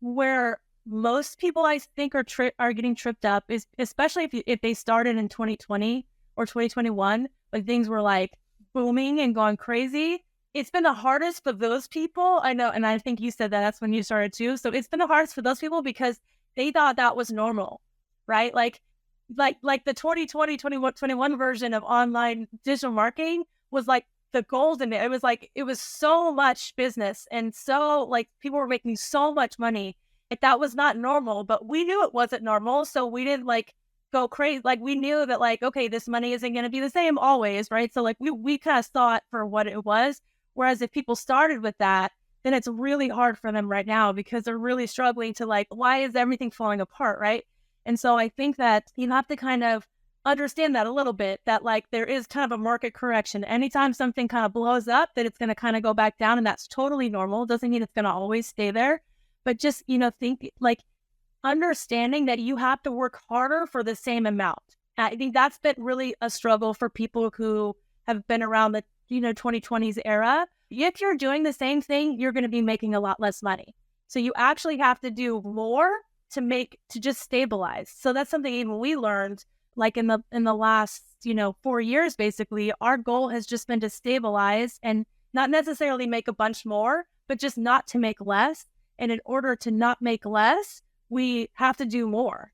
where most people, I think, are getting tripped up is, especially if they started in 2020 or 2021 when things were like booming and going crazy. It's been the hardest for those people. I know, and I think you said that's when you started too. So it's been the hardest for those people because they thought that was normal, right? Like the 2020, 21 version of online digital marketing was like the golden. It was so much business, and so like people were making so much money. That was not normal, but we knew it wasn't normal. So we didn't go crazy. We knew that okay, this money isn't going to be the same always, right? So we kind of saw it for what it was. Whereas if people started with that, then it's really hard for them right now because they're really struggling to why is everything falling apart, right? And so I think that you have to kind of understand that a little bit, that there is kind of a market correction. Anytime something kind of blows up, that it's going to kind of go back down, and that's totally normal. Doesn't mean it's going to always stay there, but just, think understanding that you have to work harder for the same amount. I think that's been really a struggle for people who have been around the 2020s era. If you're doing the same thing, you're going to be making a lot less money. So you actually have to do more to just stabilize. So that's something even we learned in the last 4 years. Basically, our goal has just been to stabilize and not necessarily make a bunch more, but just not to make less. And in order to not make less, we have to do more.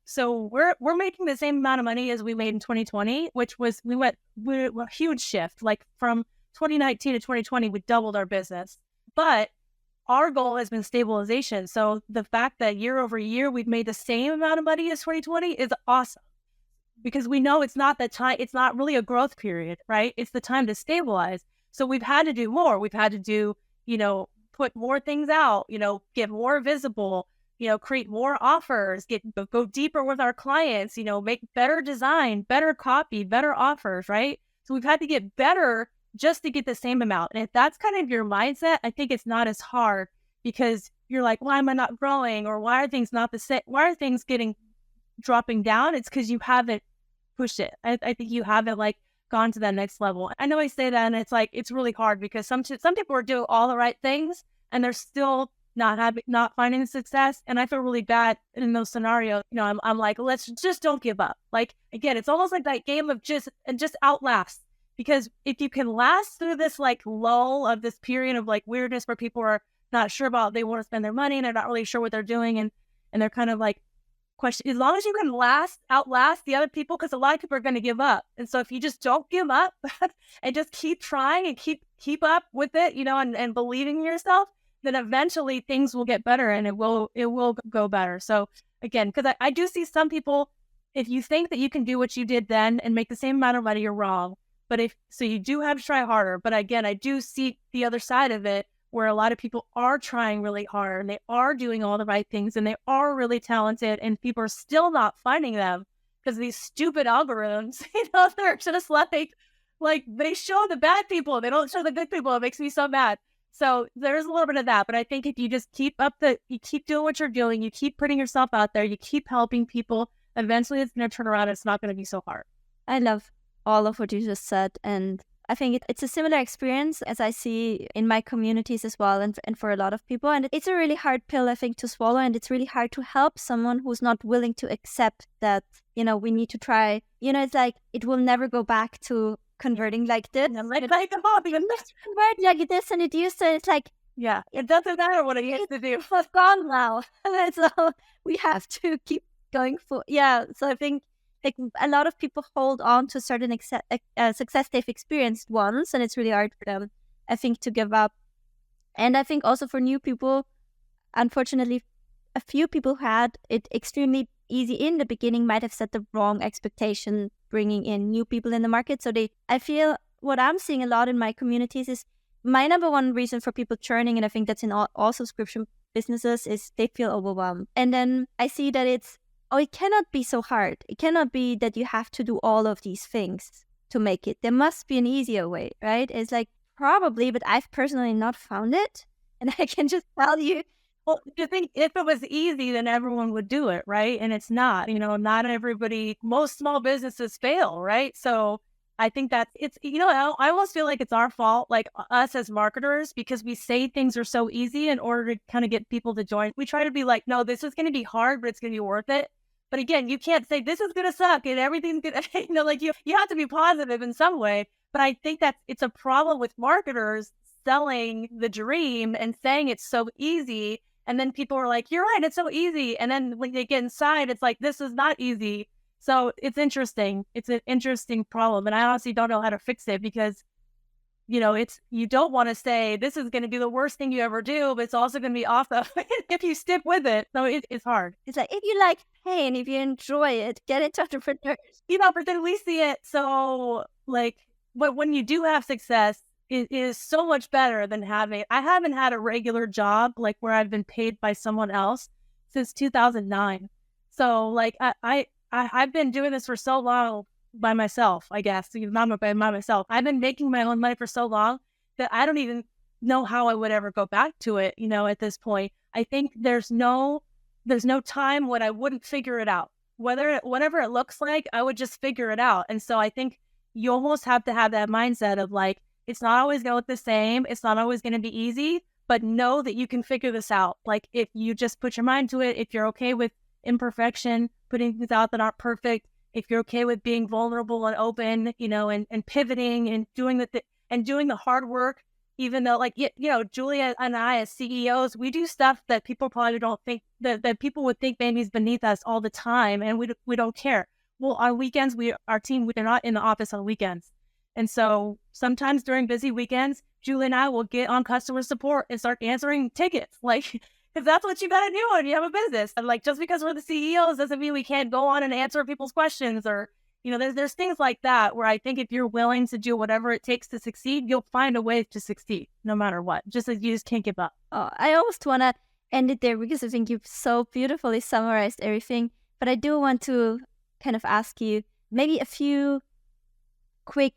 So we're making the same amount of money as we made in 2020, which was a huge shift. From 2019 to 2020, we doubled our business. But our goal has been stabilization. So the fact that year over year we've made the same amount of money as 2020 is awesome, because we know it's not really a growth period, right? It's the time to stabilize. So we've had to do more. We've had to do, put more things out, get more visible, create more offers, go deeper with our clients, make better design, better copy, better offers, right? So we've had to get better just to get the same amount. And if that's kind of your mindset, I think it's not as hard, because you're like, why am I not growing? Or why are things not the same? Why are things dropping down? It's because you haven't pushed it. I think you haven't gone to that next level. I know I say that, and it's really hard because some people are doing all the right things and they're still not finding success. And I feel really bad in those scenarios. I'm like, let's just don't give up. Again, it's almost like that game of just outlast. Because if you can last through this lull of this period of weirdness where people are not sure about, they want to spend their money and they're not really sure what they're doing, and they're kind of question, as long as you can outlast the other people, because a lot of people are going to give up. And so if you just don't give up and just keep trying and keep up with it, and believing in yourself, then eventually things will get better, and it will go better. So again, because I do see some people, if you think that you can do what you did then and make the same amount of money, you're wrong. But you do have to try harder. But again, I do see the other side of it, where a lot of people are trying really hard and they are doing all the right things and they are really talented, and people are still not finding them because these stupid algorithms, they're just they show the bad people, they don't show the good people. It makes me so mad. So there's a little bit of that. But I think if you just keep doing what you're doing, you keep putting yourself out there, you keep helping people, eventually it's going to turn around. It's not going to be so hard. I love all of what you just said. And I think it's a similar experience as I see in my communities as well, and for a lot of people. And it's a really hard pill, I think, to swallow. And it's really hard to help someone who's not willing to accept that, we need to try. It's it will never go back to converting like this. Convert like this. And it used to, it's yeah, it doesn't matter what it used to do. It's gone now. So we have to keep going for, So I think a lot of people hold on to certain success they've experienced once, and it's really hard for them, I think, to give up. And I think also for new people, unfortunately, a few people who had it extremely easy in the beginning might have set the wrong expectation bringing in new people in the market. So I feel what I'm seeing a lot in my communities is my number one reason for people churning, and I think that's in all subscription businesses, is they feel overwhelmed. And then I see that it cannot be so hard. It cannot be that you have to do all of these things to make it. There must be an easier way, right? It's like, probably, but I've personally not found it. And I can just tell you, well, you think if it was easy, then everyone would do it, right? And it's not, not everybody, most small businesses fail, right? So I think that it's, I almost feel like it's our fault, like us as marketers, because we say things are so easy in order to kind of get people to join. We try to be like, no, this is going to be hard, but it's going to be worth it. But again, you can't say this is going to suck and everything's going to, like you have to be positive in some way. But I think that it's a problem with marketers selling the dream and saying it's so easy. And then people are like, you're right, it's so easy. And then when they get inside, it's like, this is not easy. So it's interesting. It's an interesting problem. And I honestly don't know how to fix it because, you don't want to say this is going to be the worst thing you ever do, but it's also going to be awesome if you stick with it. So it's hard. It's like, if you like pain, if you enjoy it, get into entrepreneurs. But then we see it. So like, but when you do have success, it is so much better than I haven't had a regular job, like where I've been paid by someone else since 2009. So like, I've been doing this for so long by myself, I guess, not by myself. I've been making my own money for so long that I don't even know how I would ever go back to it, at this point. I think there's no time when I wouldn't figure it out. Whatever it looks like, I would just figure it out. And so I think you almost have to have that mindset of like, it's not always going to look the same. It's not always going to be easy, but know that you can figure this out. Like if you just put your mind to it, if you're okay with imperfection, putting things out that aren't perfect, if you're okay with being vulnerable and open, and pivoting and doing the hard work, even though like, Julia and I as CEOs, we do stuff that people probably don't think that people would think maybe is beneath us all the time. And we don't care. Well, on weekends, we're not in the office on weekends. And so sometimes during busy weekends, Julie and I will get on customer support and start answering tickets. Like, because that's what you got to do when you have a business. And like, just because we're the CEOs doesn't mean we can't go on and answer people's questions or, there's things like that where I think if you're willing to do whatever it takes to succeed, you'll find a way to succeed no matter what. You just can't give up. Oh, I almost want to end it there because I think you've so beautifully summarized everything. But I do want to kind of ask you maybe a few quick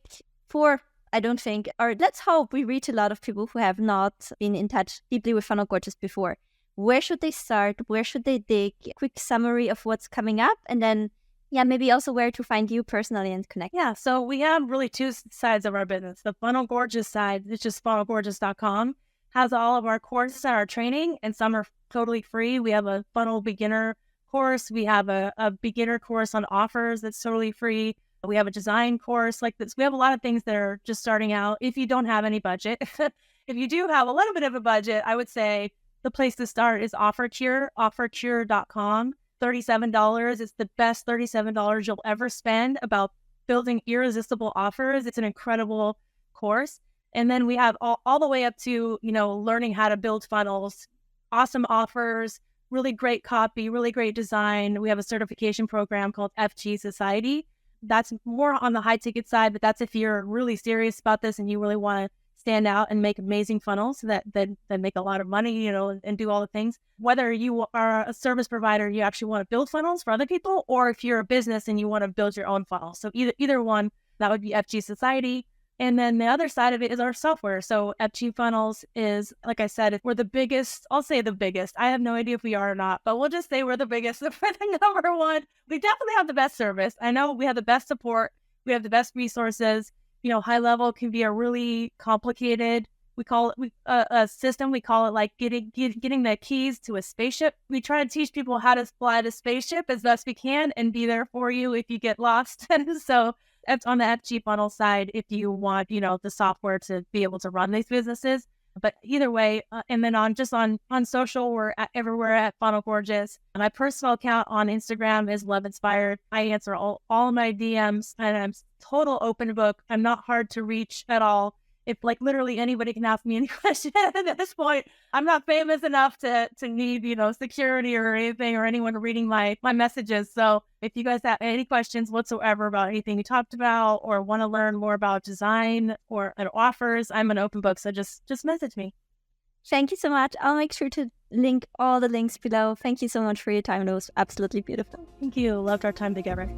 or let's hope we reach a lot of people who have not been in touch deeply with Funnel Gorgeous before. Where should they start? Where should they dig? Quick summary of what's coming up, and then maybe also where to find you personally and connect. Yeah, so we have really two sides of our business. The Funnel Gorgeous side, it's just funnelgorgeous.com, has all of our courses and our training, and some are totally free. We have a funnel beginner course. We have a beginner course on offers that's totally free. We have a design course like this. We have a lot of things that are just starting out. If you don't have any budget, if you do have a little bit of a budget, I would say the place to start is offercure.com. $37. It's the best $37 you'll ever spend about building irresistible offers. It's an incredible course. And then we have all the way up to, learning how to build funnels, awesome offers, really great copy, really great design. We have a certification program called FG Society. That's more on the high ticket side, but that's if you're really serious about this and you really want to stand out and make amazing funnels that make a lot of money, and do all the things. Whether you are a service provider, you actually want to build funnels for other people, or if you're a business and you want to build your own funnel. So either one, that would be FG Society. And then the other side of it is our software. So FG Funnels is, like I said, we're the biggest. I'll say the biggest. I have no idea if we are or not, but we'll just say we're the biggest. We're the number one. We definitely have the best service. I know we have the best support. We have the best resources. High level can be a really complicated, we call it a system. We call it like getting the keys to a spaceship. We try to teach people how to fly the spaceship as best we can and be there for you if you get lost. And so that's on the FG funnel side if you want, the software to be able to run these businesses. But either way, and then on social, we're everywhere at Funnel Gorgeous. My personal account on Instagram is Love Inspired. I answer all my DMs, and I'm total open book. I'm not hard to reach at all. if like literally anybody can ask me any question at this point. I'm not famous enough to need, security or anything or anyone reading my messages. So if you guys have any questions whatsoever about anything we talked about or want to learn more about design or offers, I'm an open book. So just message me. Thank you so much. I'll make sure to link all the links below. Thank you so much for your time. It was absolutely beautiful. Thank you. Loved our time together.